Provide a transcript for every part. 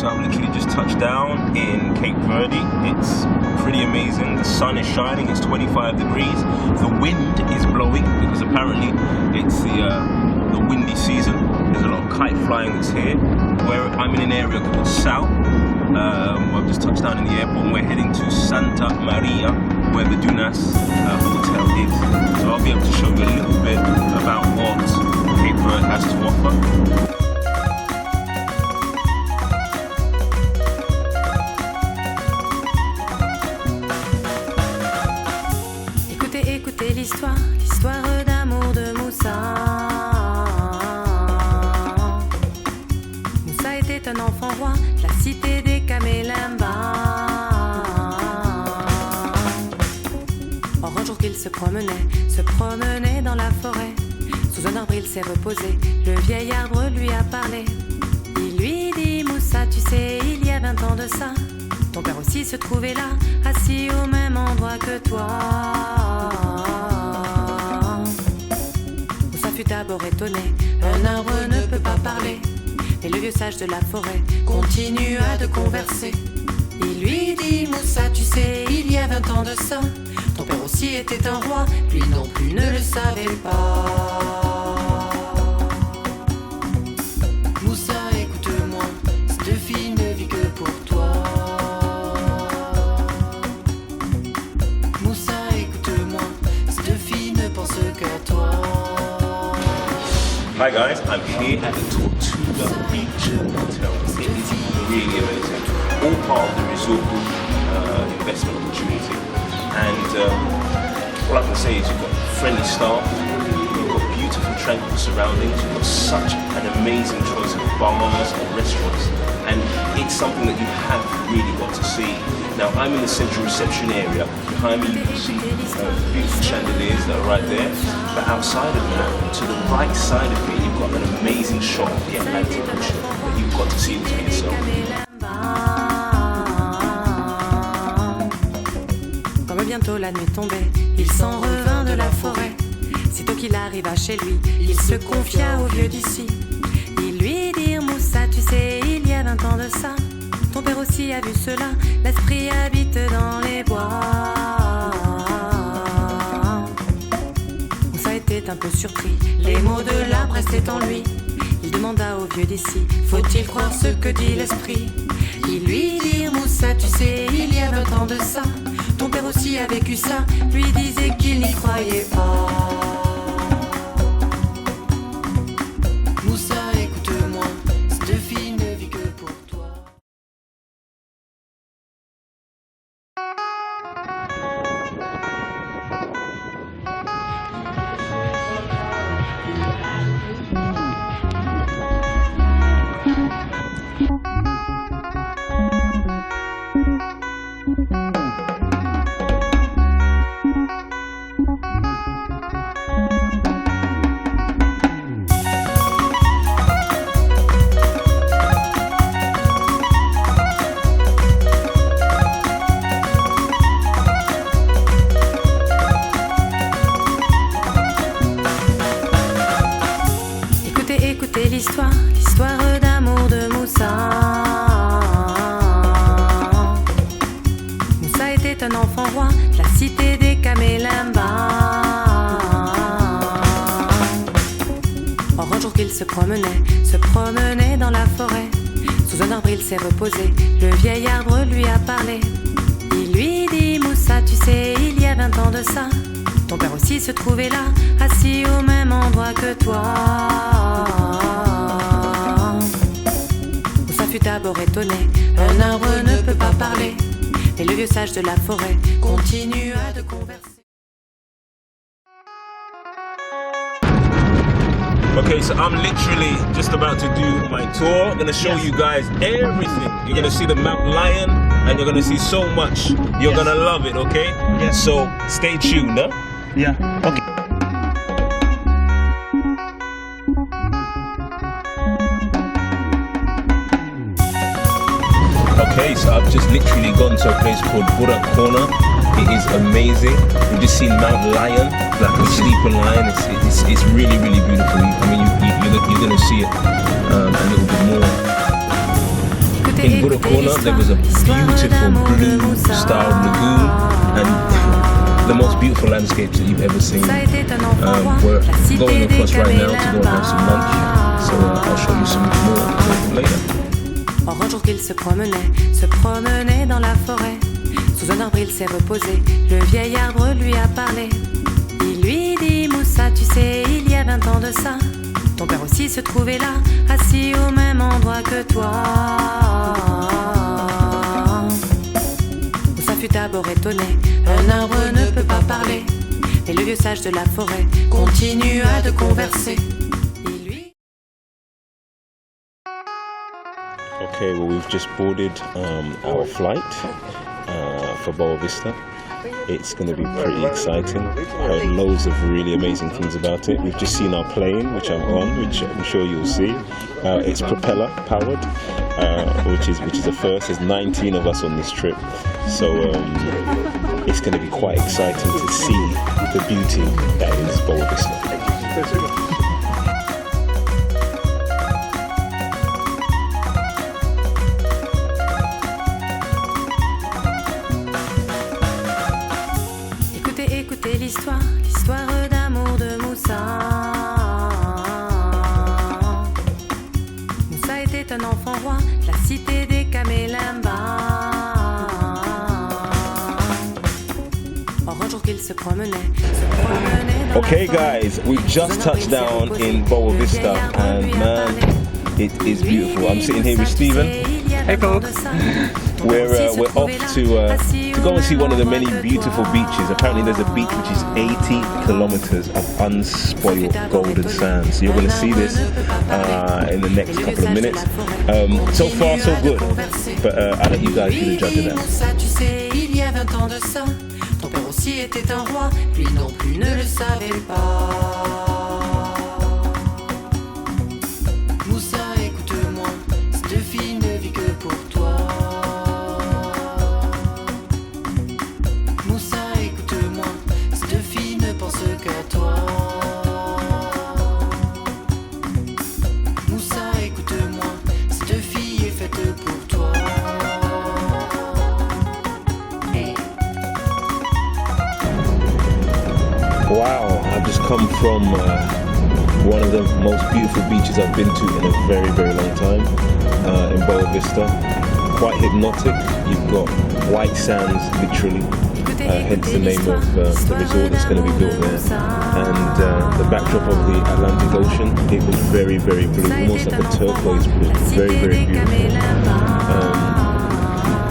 So I've literally just touched down in Cape Verde. It's pretty amazing. The sun is shining, it's 25 degrees. The wind is blowing because apparently it's the windy season. There's a lot of kite flying that's here. Where I'm in an area called Sal. I've just touched down in the airport and we're heading to Santa Maria, where the Dunas hotel is. So I'll be able to show you a little bit about what Cape Verde has to offer. Écoutez l'histoire d'amour de Moussa. Moussa était un enfant roi de la cité des Kamelemba. Or un jour qu'il se promenait dans la forêt. Sous un arbre il s'est reposé, le vieil arbre lui a parlé. Il lui dit: Moussa, tu sais, il y a 20 ans de ça, ton père aussi se trouvait là, assis au même endroit que toi. Moussa fut d'abord étonné, un arbre ne peut pas parler. Mais le vieux sage de la forêt continua de converser. Il lui dit: Moussa, tu sais, il y a 20 ans de ça, ton père aussi était un roi, lui non plus ne le savait pas. Moussa, écoute-moi, cette fille ne vit que pour toi. Moussa, écoute-moi, cette fille ne pense qu'à toi. Hi guys, I'm here at the Tortuga Beach Hotel. It is really amazing. All part of the resort group investment opportunity. And all I can say is you've got friendly staff, you've got beautiful tranquil surroundings, you've got such an amazing choice of bars and restaurants. And it's something that you have really got to see. Now I'm in the central reception area. Behind me you can see beautiful chandeliers that are right there. But outside of that, to the right side of me, you've got an amazing shot of the Atlantic Ocean that you've got to see for yourself. Comme bientôt la nuit tombait, il s'en revint de la forêt. Sitôt qu'il arriva chez lui, il se confia au vieux d'ici. Il lui dit: Moussa, tu sais, il y a 20 ans de ça, ton père aussi a vu cela, l'esprit habite dans les bois. Moussa était un peu surpris, les mots de l'arbre restaient en lui. Il demanda au vieux d'ici: faut-il croire ce que dit l'esprit? Il lui dit: Moussa, tu sais, il y a 20 ans de ça, ton père aussi a vécu ça, lui disait qu'il n'y croyait pas. Moussa, écoute-moi, cette fille ne vit que pour toi. Écoutez l'histoire d'amour de Moussa. Moussa était un enfant roi de la cité des Kamelemba. Or un jour qu'il se promenait dans la forêt. Sous un arbre il s'est reposé, le vieil arbre lui a parlé. Il lui dit: Moussa, tu sais, il y a 20 ans de ça, ton père aussi se trouvait là, assis au même endroit que toi. Moussa fut d'abord étonné, un arbre ne peut pas parler. Mais le vieux sage de la forêt continua de converser. Okay, so I'm literally just about to do my tour. I'm gonna show you guys everything. You're gonna see the Mount Lion and you're gonna see so much. You're gonna love it, okay? Yes. So stay tuned, huh? Yeah. Okay. Okay, so I've just literally gone to a place called Burak Corner. It is amazing. We've just seen Mount Lion, like a sleeping lion. It's really, really beautiful. I mean, you're going to see it a little bit more. in Buddha Corner there was a beautiful blue-style lagoon and the most beautiful landscapes that you've ever seen. We're going across right now to go and have some lunch, so I'll show you some more later. Or un jour qu'il se promenait dans la forêt. Sous un arbre il s'est reposé, le vieil arbre lui a parlé. Il lui dit Moussa, tu sais, il y a 20 ans de ça, ton père aussi se trouvait là, assis au même endroit que toi. Moussa fut d'abord étonné, un arbre ne peut pas parler. Mais le vieux sage de la forêt continua de converser. Okay, well we've just boarded our flight for Boa Vista. It's going to be pretty exciting. I heard loads of really amazing things about it. We've just seen our plane, which I'm on, which I'm sure you'll see. It's propeller powered, which is a first. There's 19 of us on this trip, so it's going to be quite exciting to see the beauty that is Boa Vista. L'histoire d'amour de Moussa. Moussa était un enfant roi, la cité des Kamelemba. Or un jour qu'il se promenait Okay guys, we've just touched down in Boa Vista and man, it is beautiful. I'm sitting here with Stephen. Hey folks. We're off to go and see one of the many beautiful beaches. Apparently there's a beach which is 80 kilometers of unspoiled golden sand. So you're going to see this in the next couple of minutes. So far so good, but I'll let you guys be the judge of that. Tu sais, il y a 20 ans de ça, ton père aussi était un roi, lui non plus ne le savait pas. Moussa, écoute-moi, cette fille ne vit que pour toi. Moussa, écoute-moi, cette fille ne pense qu'à toi. Moussa, écoute-moi, cette fille est faite pour toi. Hey. Wow, I've just come from one of the most beautiful beaches I've been to in a very, very long time, in Boa Vista. Quite hypnotic. You've got white sands, literally, hence the name of the resort that's going to be built there. And the backdrop of the Atlantic Ocean, it was very, very blue, almost like a turquoise blue. Very, very beautiful.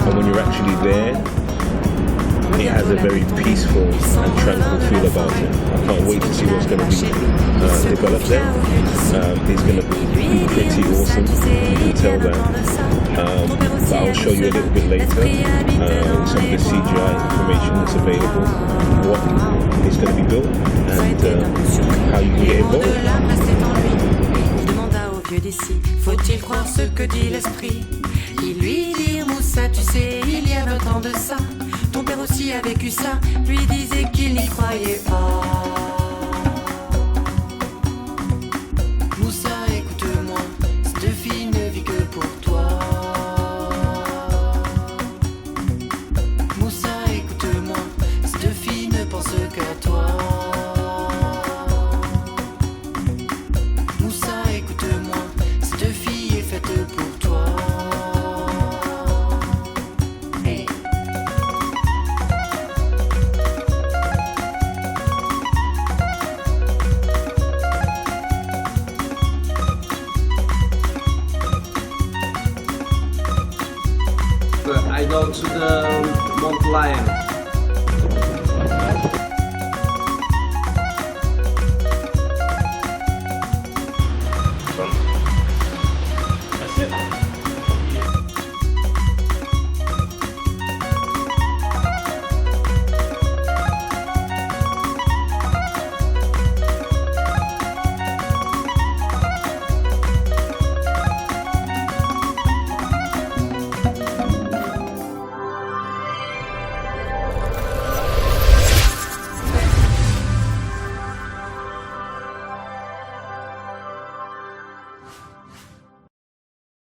And when you're actually there, it has a very peaceful and tranquil feel about it. I can't wait to see what's going to be developed there. It's going to be pretty awesome, you can tell that. But I'll show you a little bit later some of the CGI information that's available, what is going to be built and how you can get involved. Il demanda au vieux d'ici, faut-il croire ce que dit l'esprit? Il lui dit, Moussa, tu sais, il y a 20 ans de ça, ton père aussi a vécu ça, lui disait qu'il n'y croyait pas. Moussa, écoute-moi, cette fille ne vit que pour toi. Moussa, écoute-moi, cette fille ne pense qu'à toi. Moussa, écoute-moi, cette fille est faite pour toi. Hey. I go to the Mont Lion.